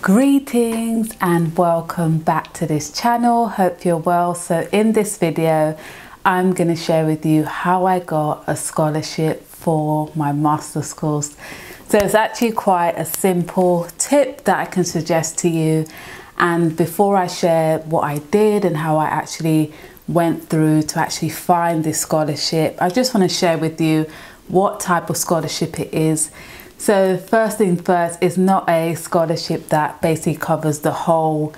Greetings and welcome back to this channel. Hope you're well. So in this video I'm going to share with you how I got a scholarship for my master's course. So it's actually quite a simple tip that I can suggest to you, and before I share what I did and how I actually went through to actually find this scholarship, I just want to share with you what type of scholarship it is. So first thing first, it's not a scholarship that basically covers the whole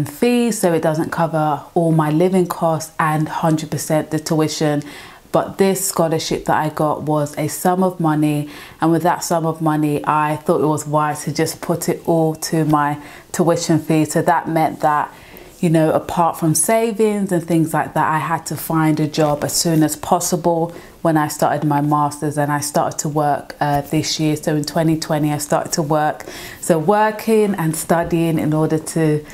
fee, so it doesn't cover all my living costs and 100% the tuition. But this scholarship that I got was a sum of money, and with that sum of money I thought it was wise to just put it all to my tuition fee. So that meant that, you know, apart from savings and things like that, I had to find a job as soon as possible when I started my master's, and I started to work this year. So in 2020 I started to work. So working and studying in order to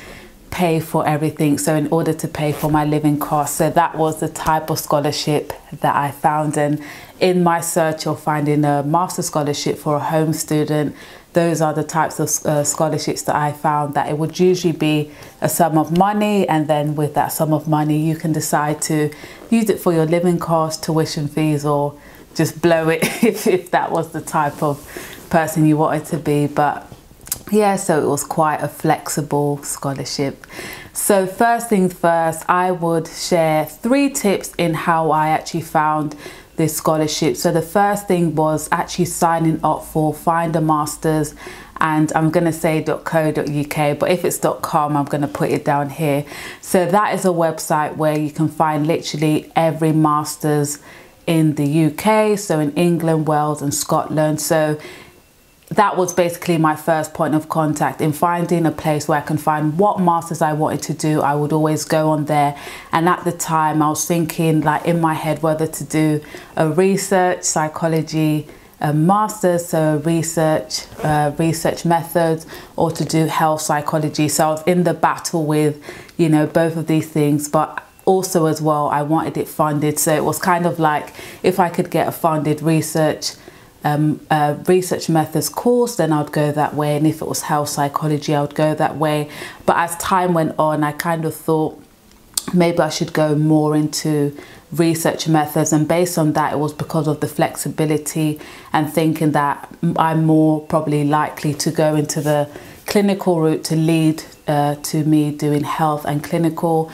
pay for everything, so in order to pay for my living costs. So that was the type of scholarship that I found, and in my search of finding a master's scholarship for a home student, those are the types of scholarships that I found, that it would usually be a sum of money, and then with that sum of money you can decide to use it for your living costs, tuition fees, or just blow it if that was the type of person you wanted to be. But yeah, so it was quite a flexible scholarship. So first things first, I would share 3 tips in how I actually found this scholarship. So the first thing was actually signing up for Find a Masters, and I'm going to say .co.uk, but if it's .com I'm going to put it down here. So that is a website where you can find literally every master's in the UK, so in England, Wales and Scotland. So that was basically my first point of contact in finding a place where I can find what masters I wanted to do. I would always go on there, and at the time I was thinking, like, in my head, whether to do a research psychology master's, so research methods, or to do health psychology. So I was in the battle with, you know, both of these things, but also as well I wanted it funded. So it was kind of like, if I could get a funded research methods course, then I'd go that way, and if it was health psychology I would go that way. But as time went on I kind of thought maybe I should go more into research methods, and based on that it was because of the flexibility and thinking that I'm more probably likely to go into the clinical route to lead to me doing health and clinical,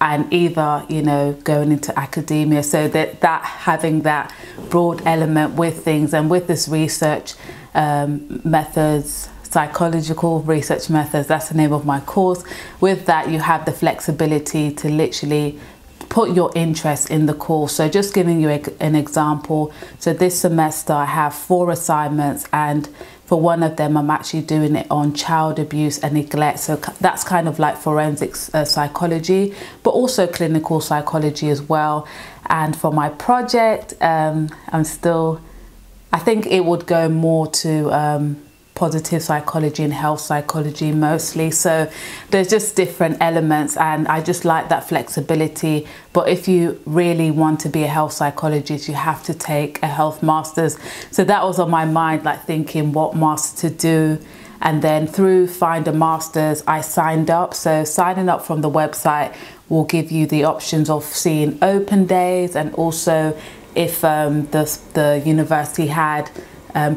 and either, you know, going into academia. So that having that broad element with things, and with this research methods, psychological research methods, that's the name of my course. With that you have the flexibility to literally put your interest in the course. So just giving you an example, so this semester I have 4 assignments, and for one of them I'm actually doing it on child abuse and neglect. So that's kind of like forensic psychology, but also clinical psychology as well. And for my project, I think it would go more to positive psychology and health psychology mostly. So there's just different elements, and I just like that flexibility. But if you really want to be a health psychologist, you have to take a health master's. So that was on my mind, like thinking what master to do. And then through Find a Masters I signed up. So signing up from the website will give you the options of seeing open days, and also if the university had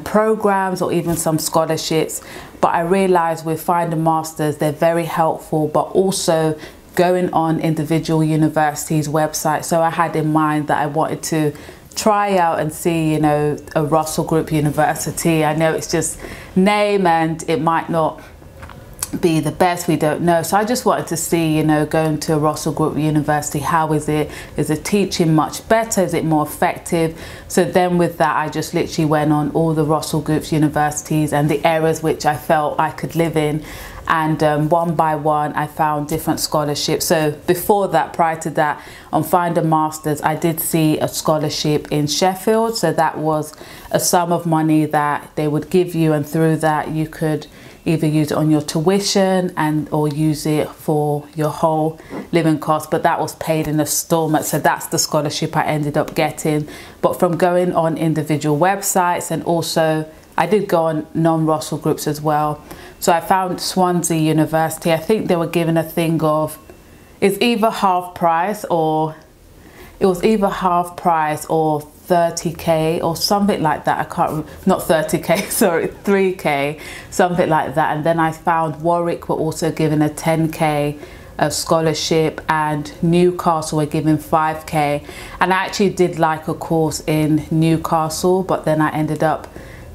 programs or even some scholarships. But I realized with Find a Masters they're very helpful, but also going on individual universities' websites. So I had in mind that I wanted to try out and see, you know, a Russell Group University. I know it's just name and it might not be the best, we don't know. So I just wanted to see, you know, going to a Russell Group University, how is it? Is the teaching much better? Is it more effective? So then with that I just literally went on all the Russell Group universities and the areas which I felt I could live in, and one by one I found different scholarships. So before that, prior to that, on Find a Masters I did see a scholarship in Sheffield. So that was a sum of money that they would give you, and through that you could either use it on your tuition or use it for your whole living cost, but that was paid in installments. So that's the scholarship I ended up getting. But from going on individual websites and also I did go on non-Russell groups as well. So I found Swansea University. I think they were given a thing of, it's either half price or, it was either half price or 30k or something like that. I can't, not 30k, sorry, 3k, something like that. And then I found Warwick were also given a 10k scholarship, and Newcastle were given 5k. And I actually did like a course in Newcastle, but then I ended up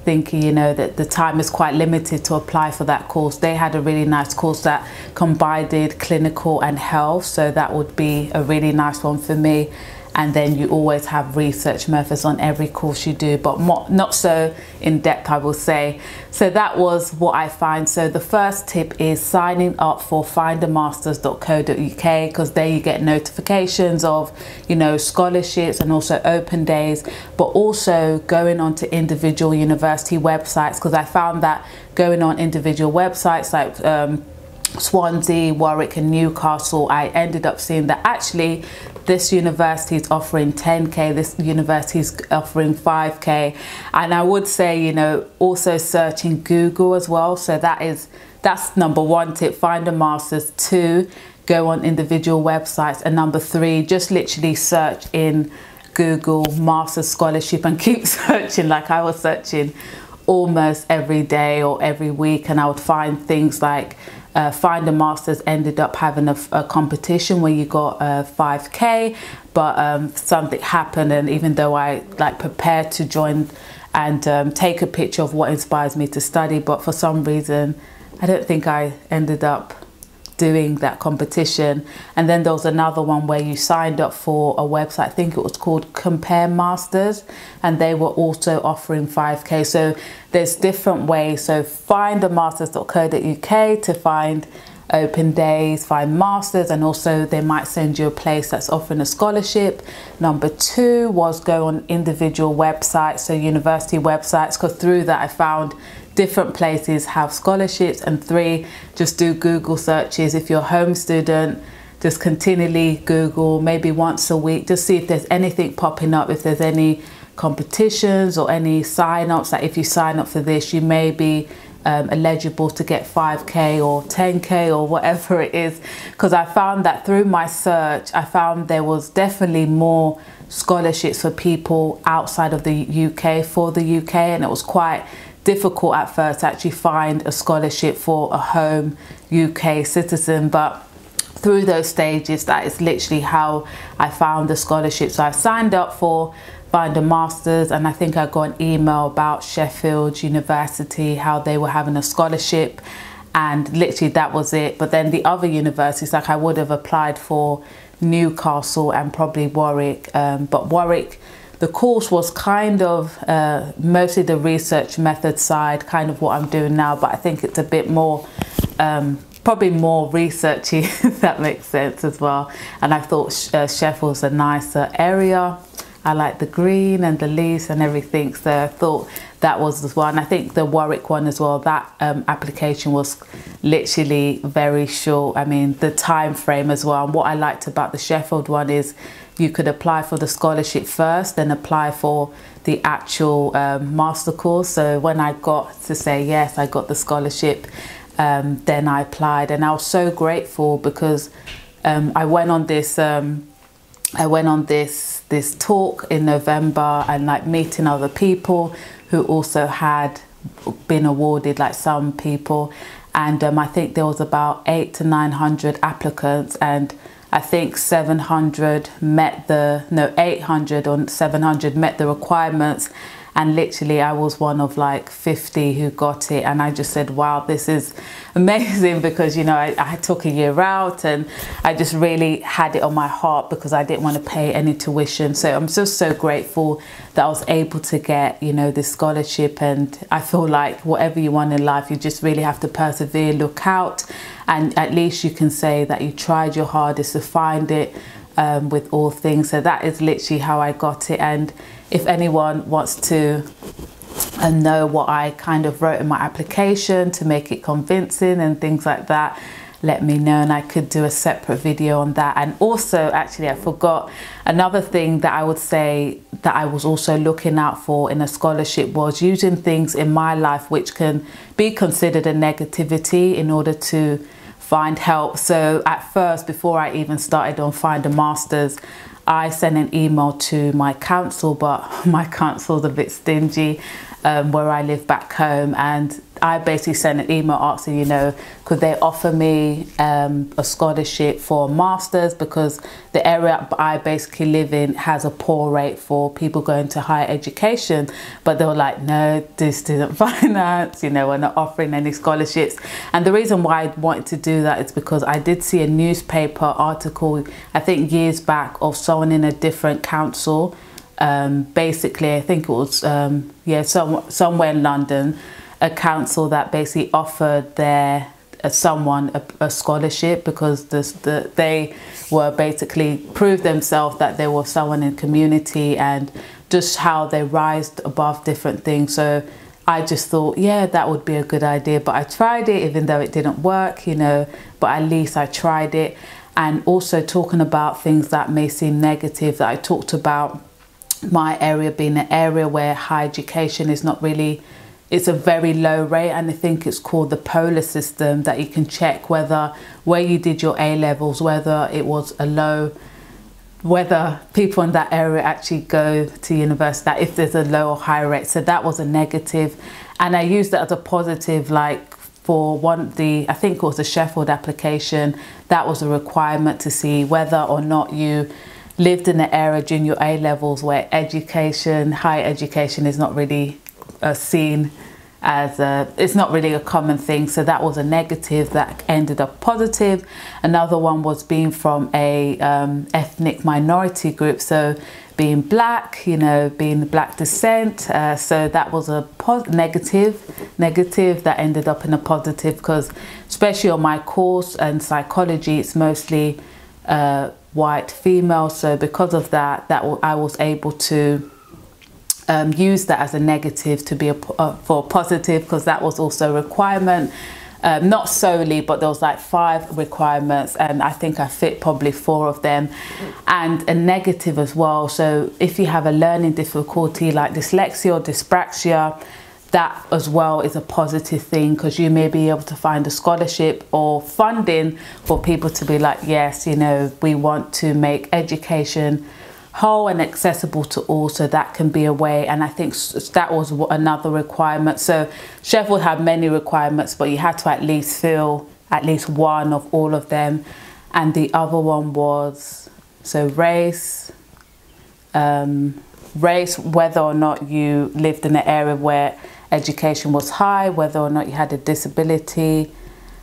thinking, you know, that the time is quite limited to apply for that course. They had a really nice course that combined clinical and health, so that would be a really nice one for me. And then you always have research methods on every course you do, but not so in depth, I will say. So that was what I find. So the first tip is signing up for findamasters.co.uk, because there you get notifications of, you know, scholarships and also open days, but also going on to individual university websites, because I found that going on individual websites like Swansea, Warwick and Newcastle, I ended up seeing that actually this university is offering 10k, this university is offering 5k. And I would say, you know, also searching Google as well. So that's number one tip, find a master's. 2, go on individual websites. And number 3, just literally search in Google master's scholarship and keep searching. Like I was searching almost every day or every week, and I would find things like Find a Masters ended up having a competition where you got 5k, but something happened, and even though I like prepared to join and take a picture of what inspires me to study, but for some reason I don't think I ended up doing that competition. And then there was another one where you signed up for a website, I think it was called Compare Masters, and they were also offering 5k. So there's different ways. So findamasters.co.uk to find open days, find masters, and also they might send you a place that's offering a scholarship. Number 2 was go on individual websites, so university websites, because through that I found different places have scholarships. And 3, just do Google searches. If you're a home student, just continually Google, maybe once a week, just see if there's anything popping up, if there's any competitions or any sign-ups, that if you sign up for this you may be eligible to get 5k or 10k or whatever it is. Because I found that through my search, I found there was definitely more scholarships for people outside of the UK for the UK, and it was quite difficult at first to actually find a scholarship for a home UK citizen. But through those stages, that is literally how I found the scholarship. So I signed up for Find a Masters, and I think I got an email about Sheffield University, how they were having a scholarship, and literally that was it. But then the other universities, like I would have applied for Newcastle and probably Warwick, but Warwick, the course was kind of mostly the research method side, kind of what I'm doing now, but I think it's a bit more, probably more researchy, if that makes sense as well. And I thought Sheffield's a nicer area. I like the green and the leaves and everything, so I thought that was as well. And I think the Warwick one as well, that application was literally very short. I mean, the time frame as well. And what I liked about the Sheffield one is you could apply for the scholarship first, then apply for the actual master course. So when I got to say yes, I got the scholarship, then I applied, and I was so grateful because I went on this talk in November, and like meeting other people who also had been awarded, like some people, and I think there was about 800 to 900 applicants, and I think 700 met the, no, 800 or 700 met the requirements. And literally I was one of like 50 who got it. And I just said, wow, this is amazing, because, you know, I took a year out and I just really had it on my heart because I didn't want to pay any tuition. So I'm just so grateful that I was able to get, you know, this scholarship. And I feel like whatever you want in life, you just really have to persevere, look out, and at least you can say that you tried your hardest to find it with all things. So that is literally how I got it. And if anyone wants to know what I kind of wrote in my application to make it convincing and things like that, let me know, and I could do a separate video on that. And also, actually, I forgot another thing that I would say that I was also looking out for in a scholarship was using things in my life which can be considered a negativity in order to find help. So at first, before I even started on Find a Masters, I sent an email to my council, but my council's a bit stingy where I live back home, and I basically sent an email asking, you know, could they offer me a scholarship for a master's, because the area I basically live in has a poor rate for people going to higher education. But they were like, no, this student finance, you know, we're not offering any scholarships. And the reason why I wanted to do that is because I did see a newspaper article, I think years back, of someone in a different council. Basically, I think it was somewhere in London, a council that basically offered their someone a scholarship because they were basically proved themselves that they were someone in community and just how they rised above different things. So I just thought, yeah, that would be a good idea. But I tried it, even though it didn't work, you know, but at least I tried it. And also talking about things that may seem negative, that I talked about my area being an area where higher education is not really, it's a very low rate, and I think it's called the polar system, that you can check whether where you did your A-levels, whether it was a low, whether people in that area actually go to university, that if there's a low or high rate. So that was a negative, and I used that as a positive, like for I think it was the Sheffield application, that was a requirement to see whether or not you lived in an area during your A-levels where education, higher education is not really seen as it's not really a common thing. So that was a negative that ended up positive. Another one was being from a ethnic minority group, so being black, you know, being black descent. So that was a negative that ended up in a positive, because especially on my course and psychology, it's mostly white female. So because of that, I was able to use that as a negative to be for a positive, because that was also a requirement. Not solely, but there was like 5 requirements, and I think I fit probably 4 of them. And a negative as well. So if you have a learning difficulty like dyslexia or dyspraxia, that as well is a positive thing, because you may be able to find a scholarship or funding for people to be like, yes, you know, we want to make education whole and accessible to all. So that can be a way, and I think that was another requirement. So Sheffield had many requirements, but you had to at least fill at least one of all of them. And the other one was, so race, whether or not you lived in an area where education was high, whether or not you had a disability,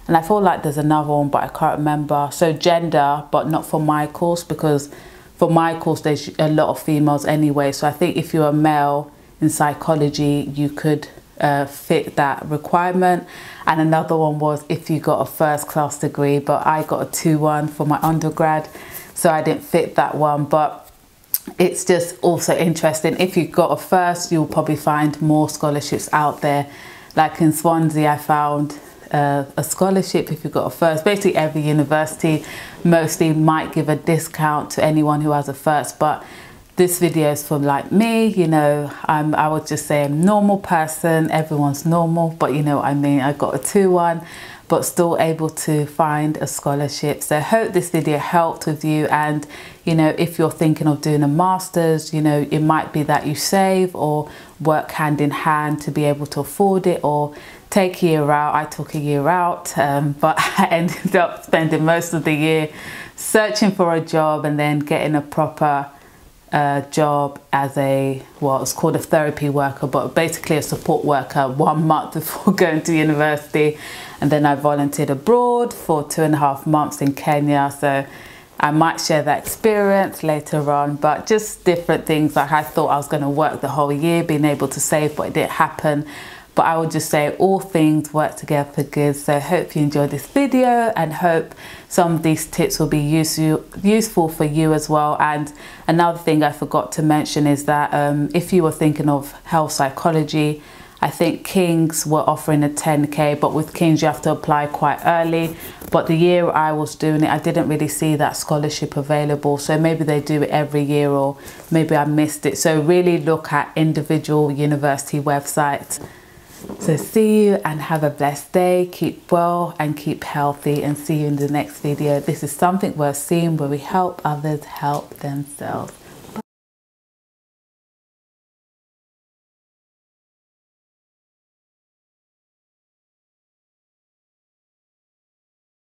and I feel like there's another one, but I can't remember. So gender, but not for my course, because for my course there's a lot of females anyway. So I think if you're a male in psychology, you could fit that requirement. And another one was if you got a first-class degree, but I got a 2-1 for my undergrad, so I didn't fit that one. But it's just also interesting, if you got a first, you'll probably find more scholarships out there. Like in Swansea, I found a scholarship if you got a first. Basically every university mostly might give a discount to anyone who has a first, but this video is for like me, you know, I would just say I'm a normal person, everyone's normal, but you know what I mean, I got a 2-1, but still able to find a scholarship. So I hope this video helped with you. And you know, if you're thinking of doing a master's, you know, it might be that you save or work hand in hand to be able to afford it, or take a year out. I took a year out, but I ended up spending most of the year searching for a job and then getting a proper job as well, it's called a therapy worker, but basically a support worker, 1 month before going to university. And then I volunteered abroad for 2.5 months in Kenya. So I might share that experience later on, but just different things. Like I thought I was going to work the whole year, being able to save, but it didn't happen. But I would just say all things work together for good. So I hope you enjoyed this video, and hope some of these tips will be useful for you as well. And another thing I forgot to mention is that if you were thinking of health psychology, I think King's were offering a 10k, but with King's you have to apply quite early. But the year I was doing it, I didn't really see that scholarship available. So maybe they do it every year, or maybe I missed it. So really look at individual university websites. So see you and have a blessed day. Keep well and keep healthy, and see you in the next video. This is Something Worth Seeing, where we help others help themselves.